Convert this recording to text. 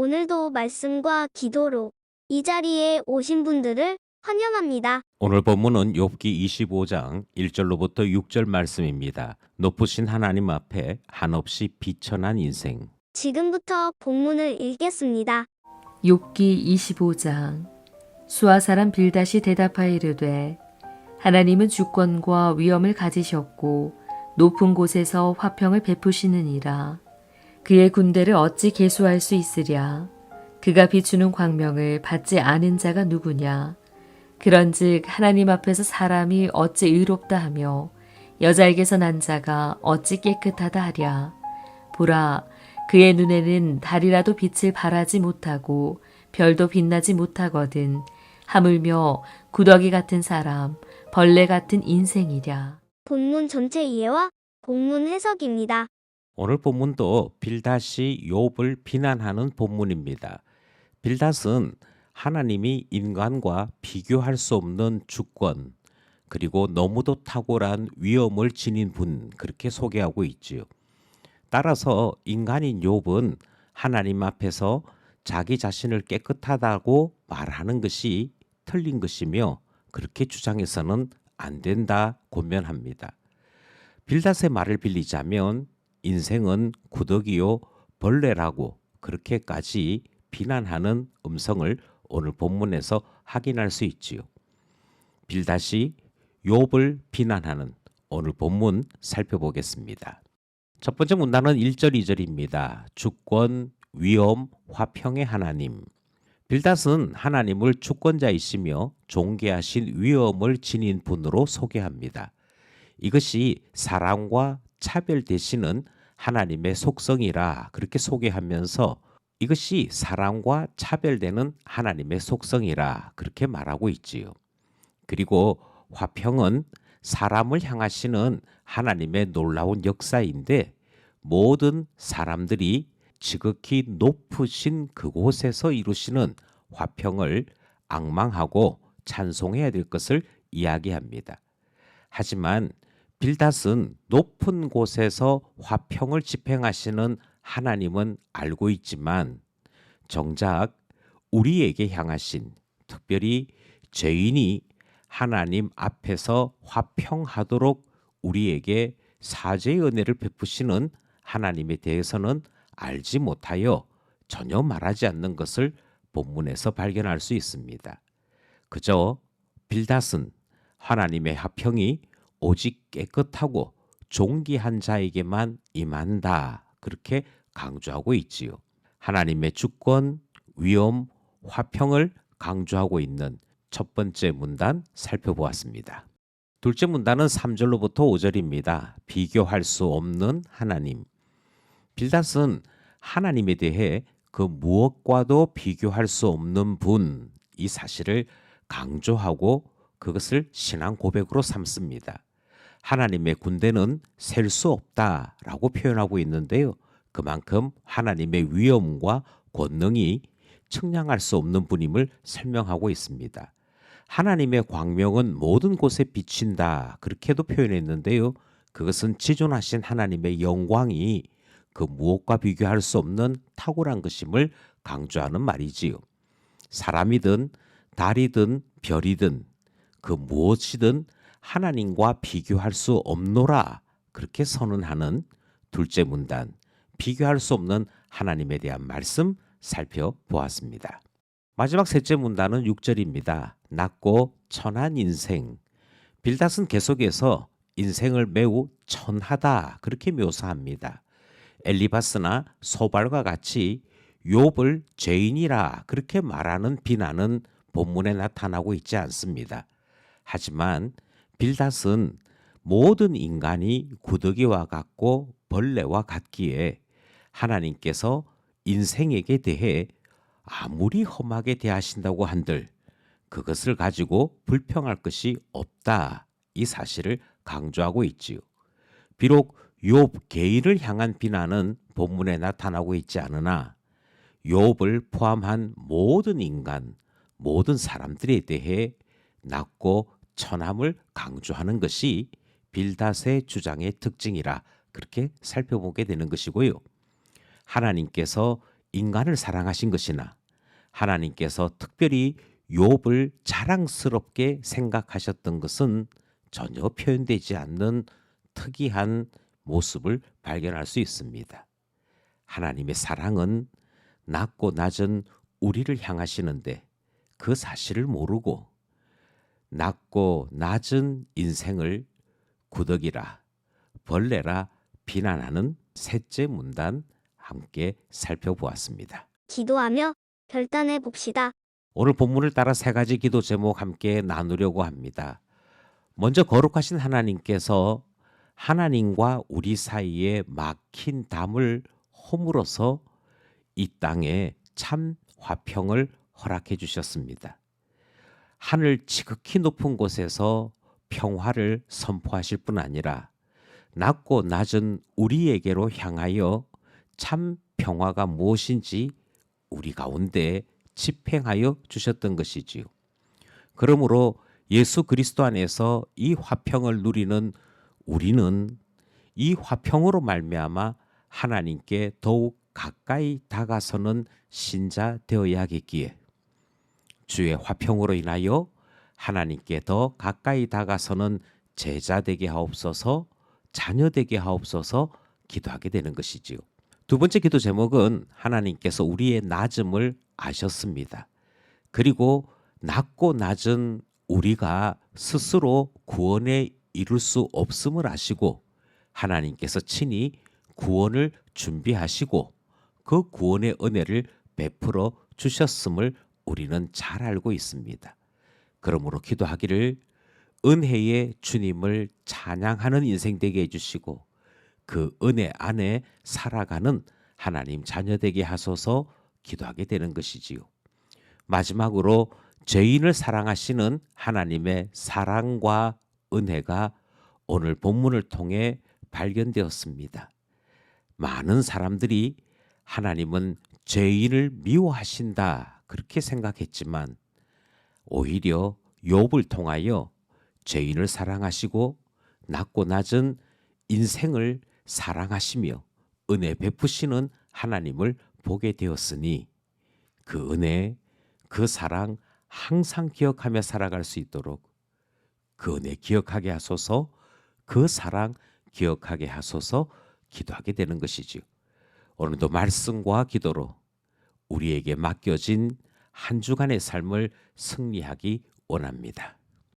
오늘도 말씀과 기도로 이 자리에 오신 분들을 환영합니다. 오늘 본문은 욥기 25장 1절로부터 6절 말씀입니다. 높으신 하나님 앞에 한없이 비천한 인생. 지금부터 본문을 읽겠습니다. 욥기 25장. 수아 사람 빌닷이 대답하여 이르되 하나님은 주권과 위엄을 가지셨고 높은 곳에서 화평을 베푸시느니라. 그의 군대를 어찌 계수할 수 있으랴. 그가 비추는 광명을 받지 않은 자가 누구냐. 그런즉 하나님 앞에서 사람이 어찌 의롭다 하며 여자에게서 난 자가 어찌 깨끗하다 하랴. 보라, 그의 눈에는 달이라도 빛을 발하지 못하고 별도 빛나지 못하거든. 하물며 구더기 같은 사람, 벌레 같은 인생이랴. 본문 전체 이해와 본문 해석입니다. 오늘 본문도 빌닷이 욥을 비난하는 본문입니다. 빌닷은 하나님이 인간과 비교할 수 없는 주권, 그리고 너무도 탁월한 위엄을 지닌 분, 그렇게 소개하고 있지요. 따라서 인간인 욥은 하나님 앞에서 자기 자신을 깨끗하다고 말하는 것이 틀린 것이며 그렇게 주장해서는 안 된다 권면합니다. 빌닷의 말을 빌리자면 인생은 구더기요 벌레라고 그렇게까지 비난하는 음성을 오늘 본문에서 확인할 수 있지요. 빌닷이 욥을 비난하는 오늘 본문 살펴보겠습니다. 첫 번째 문단은 1절 2절입니다. 주권, 위엄, 화평의 하나님. 빌닷은 하나님을 주권자이시며 존귀하신 위엄을 지닌 분으로 소개합니다. 이것이 사람과 차별되시는 하나님의 속성이라 그렇게 소개하면서 이것이 사람과 차별되는 하나님의 속성이라 그렇게 말하고 있지요. 그리고 화평은 사람을 향하시는 하나님의 놀라운 역사인데 모든 사람들이 지극히 높으신 그곳에서 이루시는 화평을 앙망하고 찬송해야 될 것을 이야기합니다. 하지만 빌닷은 높은 곳에서 화평을 집행하시는 하나님은 알고 있지만 정작 우리에게 향하신, 특별히 죄인이 하나님 앞에서 화평하도록 우리에게 사죄의 은혜를 베푸시는 하나님에 대해서는 알지 못하여 전혀 말하지 않는 것을 본문에서 발견할 수 있습니다. 그저 빌닷은 하나님의 화평이 오직 깨끗하고 존귀한 자에게만 임한다 그렇게 강조하고 있지요. 하나님의 주권, 위엄, 화평을 강조하고 있는 첫 번째 문단 살펴보았습니다. 둘째 문단은 3절로부터 5절입니다. 비교할 수 없는 하나님. 빌닷은 하나님에 대해 그 무엇과도 비교할 수 없는 분, 이 사실을 강조하고 그것을 신앙 고백으로 삼습니다. 하나님의 군대는 셀 수 없다라고 표현하고 있는데요. 그만큼 하나님의 위엄과 권능이 측량할 수 없는 분임을 설명하고 있습니다. 하나님의 광명은 모든 곳에 비친다 그렇게도 표현했는데요. 그것은 지존하신 하나님의 영광이 그 무엇과 비교할 수 없는 탁월한 것임을 강조하는 말이지요. 사람이든 달이든 별이든 그 무엇이든 하나님과 비교할 수 없노라 그렇게 선언하는 둘째 문단, 비교할 수 없는 하나님에 대한 말씀 살펴보았습니다. 마지막 셋째 문단은 6절입니다. 낮고 천한 인생. 빌닷은 계속해서 인생을 매우 천하다 그렇게 묘사합니다. 엘리바스나 소발과 같이 욥을 죄인이라 그렇게 말하는 비난은 본문에 나타나고 있지 않습니다. 하지만 빌닷은 모든 인간이 구더기와 같고 벌레와 같기에 하나님께서 인생에게 대해 아무리 험하게 대하신다고 한들 그것을 가지고 불평할 것이 없다 이 사실을 강조하고 있지요. 비록 욥 개인을 향한 비난은 본문에 나타나고 있지 않으나 욥을 포함한 모든 인간, 모든 사람들에 대해 낮고 천함을 강조하는 것이 빌닷의 주장의 특징이라 그렇게 살펴보게 되는 것이고요. 하나님께서 인간을 사랑하신 것이나 하나님께서 특별히 욥을 자랑스럽게 생각하셨던 것은 전혀 표현되지 않는 특이한 모습을 발견할 수 있습니다. 하나님의 사랑은 낮고 낮은 우리를 향하시는데 그 사실을 모르고 낮고 낮은 인생을 구더기라 벌레라 비난하는 셋째 문단 함께 살펴보았습니다. 기도하며 결단해 봅시다. 오늘 본문을 따라 세 가지 기도 제목 함께 나누려고 합니다. 먼저 거룩하신 하나님께서 하나님과 우리 사이에 막힌 담을 허물어서 이 땅에 참 화평을 허락해 주셨습니다. 하늘 지극히 높은 곳에서 평화를 선포하실 뿐 아니라 낮고 낮은 우리에게로 향하여 참 평화가 무엇인지 우리 가운데 집행하여 주셨던 것이지요. 그러므로 예수 그리스도 안에서 이 화평을 누리는 우리는 이 화평으로 말미암아 하나님께 더욱 가까이 다가서는 신자 되어야겠기에 주의 화평으로 인하여 하나님께 더 가까이 다가서는 제자 되게 하옵소서, 자녀 되게 하옵소서 기도하게 되는 것이지요. 두 번째 기도 제목은 하나님께서 우리의 낮음을 아셨습니다. 그리고 낮고 낮은 우리가 스스로 구원에 이룰 수 없음을 아시고 하나님께서 친히 구원을 준비하시고 그 구원의 은혜를 베풀어 주셨음을 우리는 잘 알고 있습니다. 그러므로 기도하기를 은혜의 주님을 찬양하는 인생 되게 해주시고 그 은혜 안에 살아가는 하나님 자녀 되게 하소서 기도하게 되는 것이지요. 마지막으로 죄인을 사랑하시는 하나님의 사랑과 은혜가 오늘 본문을 통해 발견되었습니다. 많은 사람들이 하나님은 죄인을 미워하신다 그렇게 생각했지만 오히려 욥을 통하여 죄인을 사랑하시고 낮고 낮은 인생을 사랑하시며 은혜 베푸시는 하나님을 보게 되었으니 그 은혜, 그 사랑 항상 기억하며 살아갈 수 있도록 그 은혜 기억하게 하소서, 그 사랑 기억하게 하소서 기도하게 되는 것이지요. 오늘도 말씀과 기도로 우리에게 맡겨진 한 주간의 삶을 승리하기 원합니다.